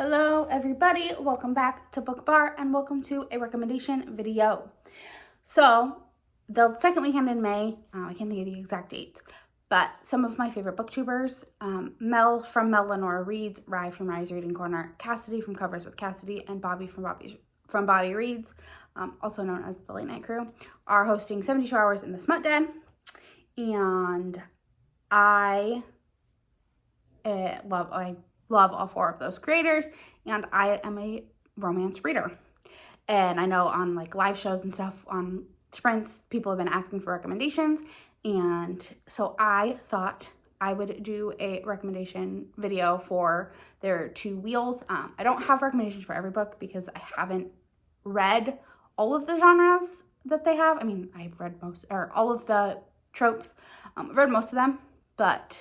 Hello everybody, welcome back to Book Bar and welcome to a recommendation video. So the second weekend in May, I can't think of the exact dates, but some of my favorite booktubers, Mel from Lenora Reads, Rye from Rye's Reading Corner, Cassidy from Covers with Cassidy, and Bobbi from Bobbi Reads, also known as the Late Night Crew, are hosting 72 Hours in the Smut Den, and I love all four of those creators, and I am a romance reader. And I know on like live shows and stuff on sprints, people have been asking for recommendations, and so I thought I would do a recommendation video for their two wheels. I don't have recommendations for every book because I haven't read all of the genres that they have. I mean, I've read all of the tropes. I've read most of them, but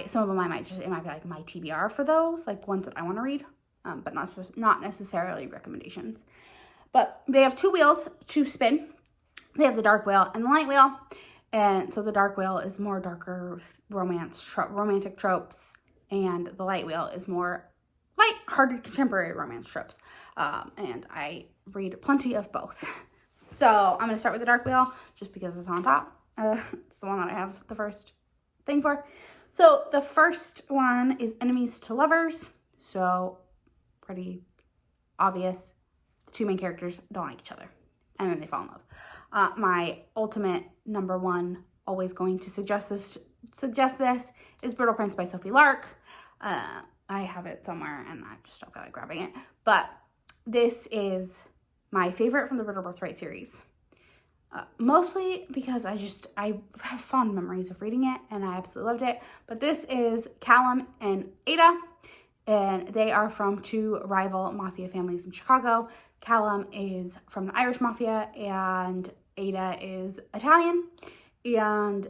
some of them it might be like my TBR for those, like ones that I want to read, but not necessarily recommendations. But they have two wheels to spin. They have the dark wheel and the light wheel. And so the dark wheel is more darker romantic tropes, and the light wheel is more light-hearted contemporary romance tropes. And I read plenty of both. So I'm going to start with the dark wheel just because it's on top. It's the one that I have the first thing for. So the first one is Enemies to Lovers. So pretty obvious. The two main characters don't like each other, and then they fall in love. My ultimate number one, always going to suggest this is Brittle Prince by Sophie Lark. I have it somewhere and I just don't feel like grabbing it. But this is my favorite from the Brittle Birthright series. Mostly because I have fond memories of reading it and I absolutely loved it. But this is Callum and Ada, and they are from two rival mafia families in Chicago. Callum is from the Irish Mafia and Ada is Italian. And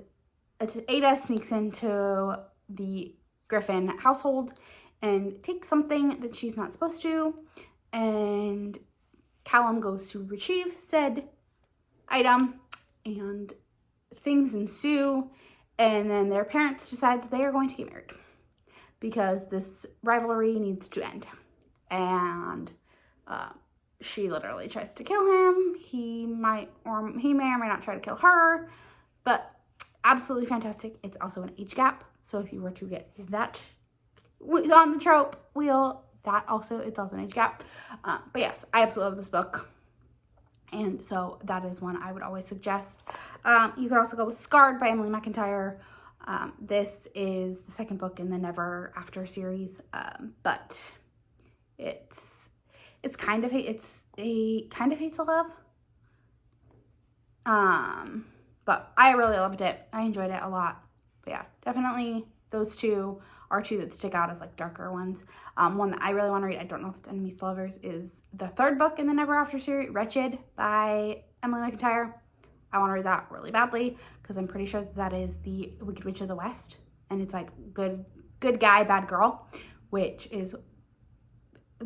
Ada sneaks into the Griffin household and takes something that she's not supposed to. And Callum goes to retrieve said item, and things ensue, and then their parents decide that they are going to get married because this rivalry needs to end. And she literally tries to kill him. He may or may not try to kill her, but absolutely fantastic. It's also an age gap, so if you were to get that on the trope wheel, it's also an age gap. But yes, I absolutely love this book. And so that is one I would always suggest. You could also go with Scarred by Emily McIntyre. This is the second book in the Never After series, but it's a kind of hate to love. But I really loved it. I enjoyed it a lot. But yeah, definitely those two are two that stick out as like darker ones. One that I really want to read, I don't know if it's Enemies to Lovers, is the third book in the Never After series, Wretched by Emily McIntyre. I want to read that really badly because I'm pretty sure that is the Wicked Witch of the West, and it's like good guy, bad girl, which is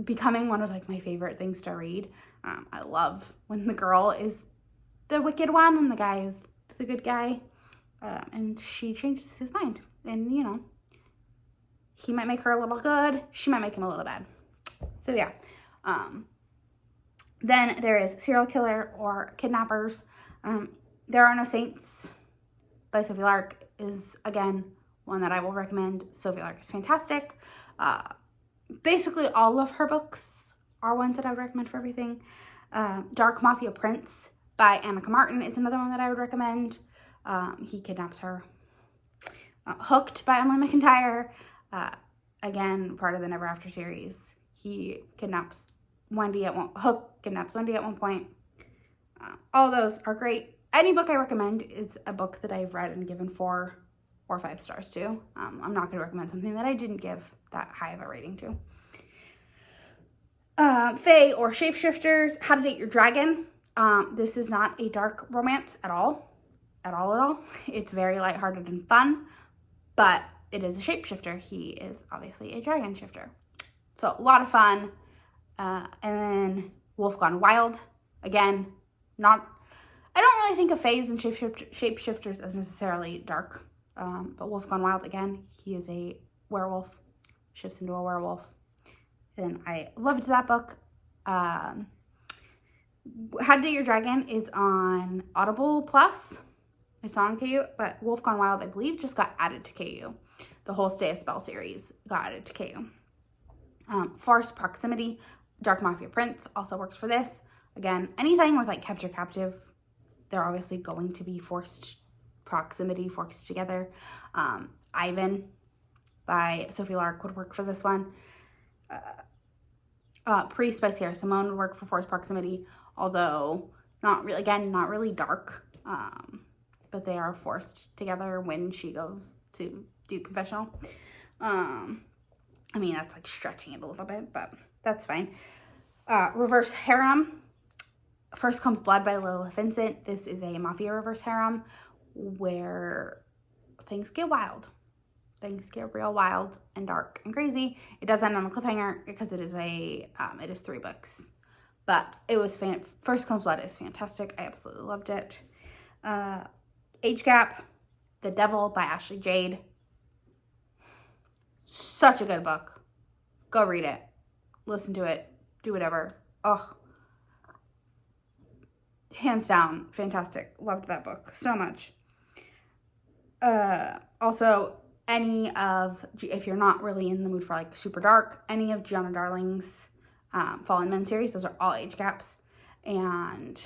becoming one of like my favorite things to read. I love when the girl is the wicked one and the guy is the good guy, and she changes his mind, and you know, he might make her a little good, she might make him a little bad. So yeah. Then there is Serial Killer or Kidnappers. There Are No Saints by Sophie Lark is, again, one that I will recommend. Sophie Lark is fantastic. Basically all of her books are ones that I would recommend for everything. Dark Mafia Prince by Annika Martin is another one that I would recommend. He kidnaps her. Hooked by Emily McIntyre. Again, part of the Never After series. Hook kidnaps Wendy at one point. All those are great. Any book I recommend is a book that I've read and given 4 or 5 stars to. I'm not going to recommend something that I didn't give that high of a rating to. Fae or Shapeshifters, How to Date Your Dragon. This is not a dark romance at all. It's very lighthearted and fun, but it is a shapeshifter. He is obviously a dragon shifter. So a lot of fun. And then Wolf Gone Wild. Again, I don't really think of faes and shapeshifters as necessarily dark. But Wolf Gone Wild, again, he is a werewolf, shifts into a werewolf. and I loved that book. How to Date Your Dragon is on Audible Plus. It's on KU, but Wolf Gone Wild, I believe, just got added to KU. The whole Stay a Spell series got added to KU. Forced Proximity, Dark Mafia Prince also works for this. Again, anything with like Kept or Captive, they're obviously going to be forced proximity, forced together. Ivan by Sophie Lark would work for this one. Priest by Sierra Simone would work for Forced Proximity, although not really, again, not really dark. But they are forced together when she goes to do confessional. I mean, that's like stretching it a little bit, but that's fine. Reverse Harem. First Comes Blood by Lilith Vincent. This is a mafia reverse harem where things get wild. Things get real wild and dark and crazy. It does end on a cliffhanger because it is 3 books. But it was First Comes Blood is fantastic. I absolutely loved it. Age Gap, The Devil by Ashley Jade. Such a good book. Go read it. Listen to it. Do whatever. Oh, hands down, fantastic. Loved that book so much. Also, if you're not really in the mood for like super dark, any of Gianna Darling's Fallen Men series, those are all age gaps. And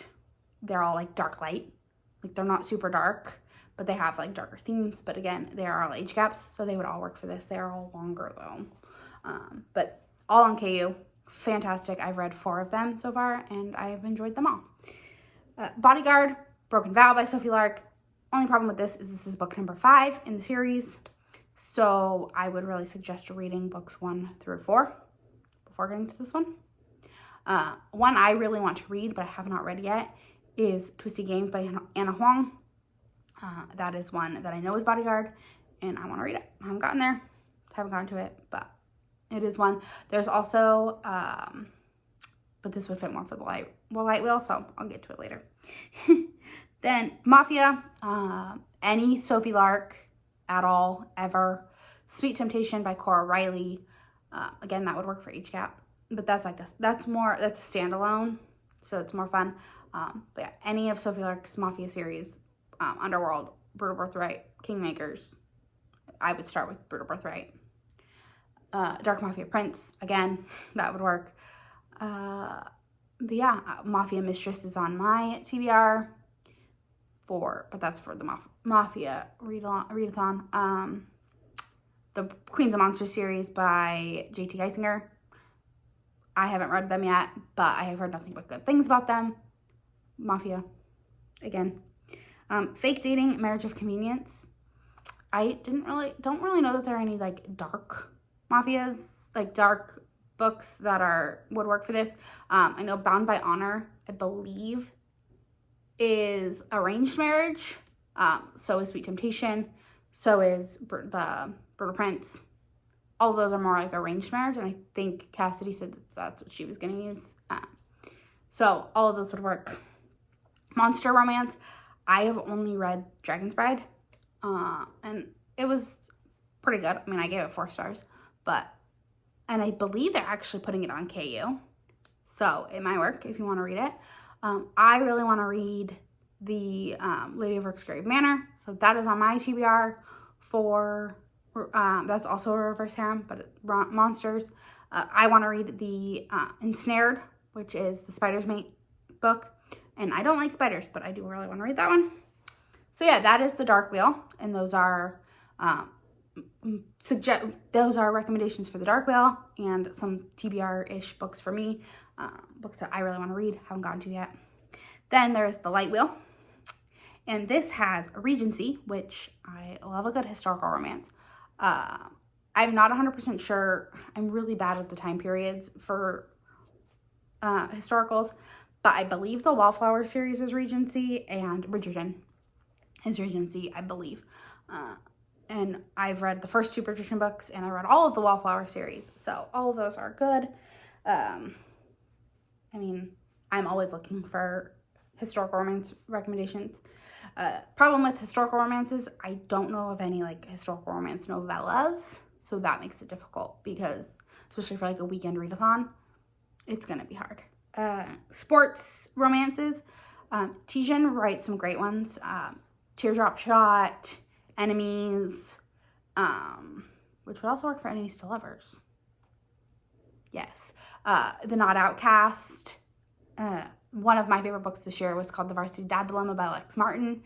they're all like dark light. Like they're not super dark, but they have like darker themes. But again, they are all age gaps, so they would all work for this. They're all longer though. But all on KU. Fantastic. I've read 4 of them so far, and I've enjoyed them all. Bodyguard, Broken Vow by Sophie Lark. Only problem with this is book number 5 in the series. So I would really suggest reading books 1 through 4 before getting to this one. One I really want to read, but I have not read yet, is Twisty Games by Anna Huang. That is one that I know is Bodyguard, and I want to read it. I haven't gotten there. Haven't gotten to it, but it is one. There's also, but this would fit more for the light wheel, so I'll get to it later. Then Mafia, any Sophie Lark at all, ever. Sweet Temptation by Cora Riley. Again, that would work for each gap, but that's a standalone, so it's more fun. But yeah, any of Sophie Lark's Mafia series, Underworld, Brutal Birthright, Kingmakers, I would start with Brutal Birthright. Dark Mafia Prince, again, that would work. But yeah, Mafia Mistress is on my TBR but that's for the Mafia readathon. The Queens of Monsters series by J.T. Geisinger. I haven't read them yet, but I have heard nothing but good things about them. Mafia, again. Fake Dating, Marriage of Convenience. I don't really know that there are any like dark mafias, like dark books that would work for this. I know Bound by Honor, I believe, is arranged marriage. So is Sweet Temptation. So is the Brutal Prince. All of those are more like arranged marriage, and I think Cassidy said that's what she was going to use. So all of those would work. Monster romance. I have only read Dragon's Bride, and it was pretty good. I mean, I gave it 4 stars, and I believe they're actually putting it on KU, so it might work if you want to read it. I really want to read the Lady of Rooksgrave Manor, so that is on my TBR for, that's also a reverse harem, but monsters. I want to read the Ensnared, which is the Spider's Mate book, and I don't like spiders, but I do really want to read that one. So yeah, that is the Dark Wheel, and those are recommendations for the Dark Wheel and some TBR-ish books for me, books that I really want to read, haven't gotten to yet. Then there's the Light Wheel, and this has Regency, which I love a good historical romance. I'm not 100% sure. I'm really bad with the time periods for historicals, but I believe the Wallflower series is Regency, and Bridgerton is Regency, I believe. And I've read the first 2 Bridgerton books, and I read all of the Wallflower series, so all of those are good. I mean, I'm always looking for historical romance recommendations. Problem with historical romances, I don't know of any like historical romance novellas, so that makes it difficult because especially for like a weekend readathon. It's going to be hard. Sports romances. Tijan writes some great ones. Teardrop Shot, Enemies, which would also work for Enemies to Lovers. Yes. The Not Outcast. One of my favorite books this year was called The Varsity Dad Dilemma by Lex Martin.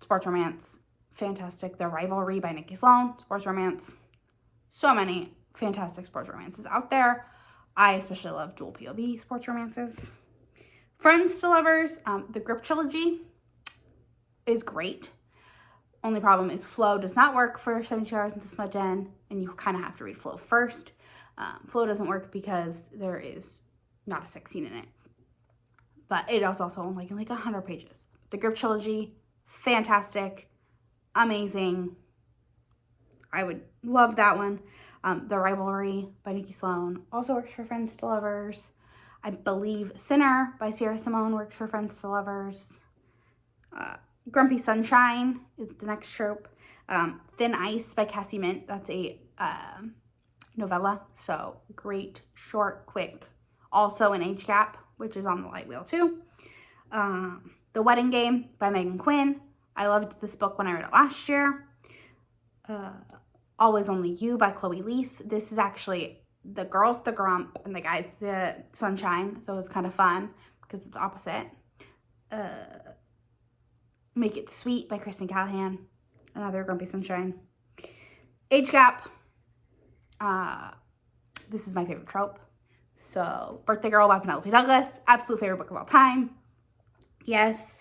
Sports romance, fantastic. The Rivalry by Nikki Sloan, sports romance. So many fantastic sports romances out there. I especially love dual POV sports romances. Friends to Lovers, the Grip trilogy is great. Only problem is flow does not work for 72 Hours in the Smut Den, and you kind of have to read flow first. Flow doesn't work because there is not a sex scene in it. But it is also only like 100 pages. The Grip trilogy, fantastic, amazing. I would love that one. The Rivalry by Nikki Sloan also works for Friends to Lovers. I believe Sinner by Sierra Simone works for Friends to Lovers. Grumpy Sunshine is the next trope. Thin Ice by Cassie Mint. That's a novella. So great, short, quick. Also an age gap, which is on the light wheel too. The Wedding Game by Megan Quinn. I loved this book when I read it last year. Always Only You by Chloe Leese. This is actually the girls the grump and the guys the sunshine. So it's kind of fun because it's opposite. Make It Sweet by Kristen Callahan. Another grumpy sunshine. Age gap. This is my favorite trope. So Birthday Girl by Penelope Douglas. Absolute favorite book of all time. Yes.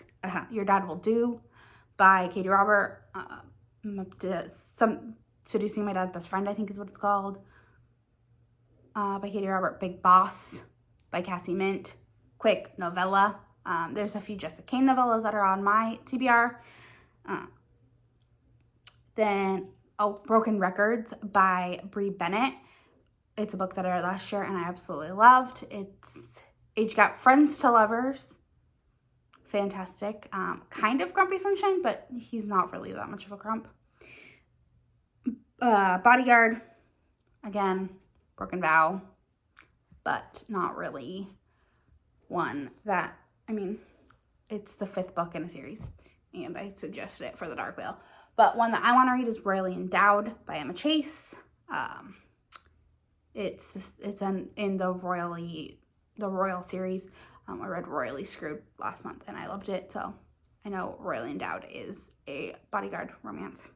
Your Dad Will Do by Katie Robert. Seducing My Dad's Best Friend, I think is what it's called. By Katie Robert. Big Boss by Cassie Mint. Quick novella. There's a few Jessica Kane novellas that are on my TBR. Then Broken Records by Brie Bennett. It's a book that I read last year and I absolutely loved. It's age gap. Friends to Lovers. Fantastic. Kind of grumpy sunshine, but he's not really that much of a grump. Bodyguard. Again, Broken Vow, but not really one that, I mean, it's the 5th book in a series, and I suggested it for the Dark Whale. But one that I want to read is Royally Endowed by Emma Chase. It's in the Royal series. I read Royally Screwed last month, and I loved it, so I know Royally Endowed is a bodyguard romance.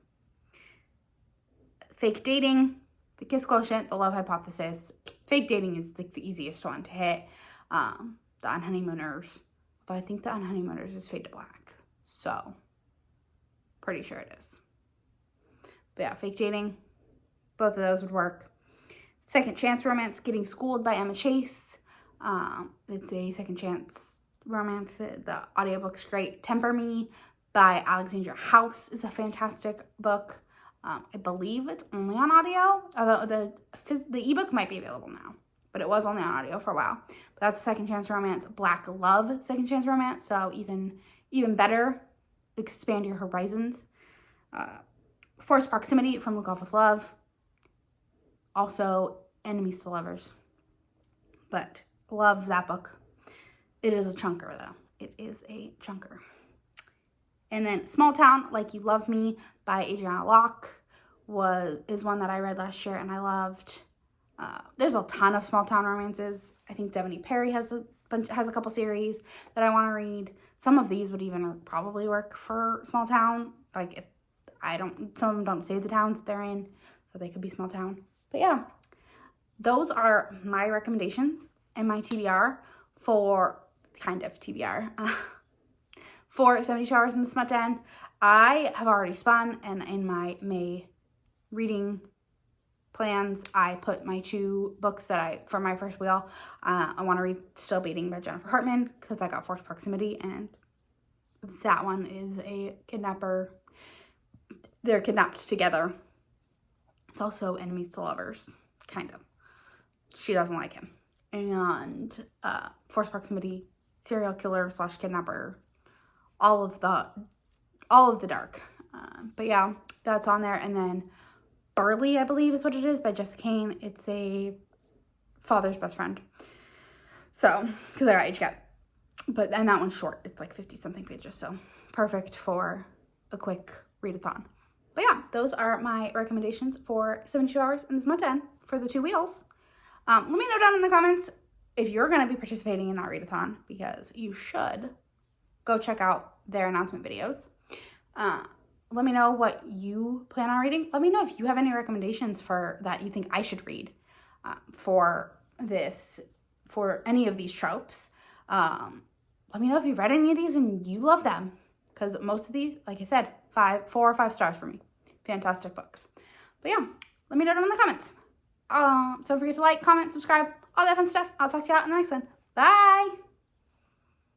Fake Dating, The Kiss Quotient, The Love Hypothesis. Fake Dating is like the easiest one to hit. The Unhoneymooners, but I think the Unhoneymooners is Fade to Black, so pretty sure it is. But yeah, Fake Dating, both of those would work. Second Chance Romance, Getting Schooled by Emma Chase. It's a second chance romance. The audiobook's great. Temper Me by Alexandra House is a fantastic book. I believe it's only on audio, although the ebook might be available now, but it was only on audio for a while. But that's Second Chance Romance. Black Love, Second Chance Romance, so even better, expand your horizons. Forced Proximity from Look Off With Love. Also, Enemies to Lovers. But love that book. It is a chunker, though. It is a chunker. And then Small Town, Like You Love Me by Adriana Locke is one that I read last year and I loved. There's a ton of small town romances. I think Devaney Perry has a couple series that I want to read. Some of these would even probably work for small town. Like some of them don't say the towns that they're in, so they could be small town. But yeah, those are my recommendations and my TBR for for 72 Hours in the Smut Den. I have already spun, and in my May reading plans, I put my 2 books that for my first wheel. I want to read Still Beating by Jennifer Hartman because I got Forced Proximity, and that one is a kidnapper. They're kidnapped together. It's also Enemies to Lovers, kind of. She doesn't like him. And Forced Proximity, serial killer / kidnapper, all of the dark. But yeah, that's on there. And then Burley, I believe is what it is, by Jessica Kane. It's a father's best friend. So, because I got age gap. And that one's short. It's like 50 something pages. So perfect for a quick readathon. But yeah, those are my recommendations for 72 hours in the Smut Den for the 2 wheels. Let me know down in the comments if you're going to be participating in that readathon, because you should go check out their announcement videos. Let me know what you plan on reading. Let me know if you have any recommendations for that you think I should read for any of these tropes. Let me know if you've read any of these and you love them, because most of these, like I said, 4 or 5 stars for me. Fantastic books. But yeah, let me know down in the comments. So don't forget to like, comment, subscribe, all that fun stuff. I'll talk to you out in the next one. Bye!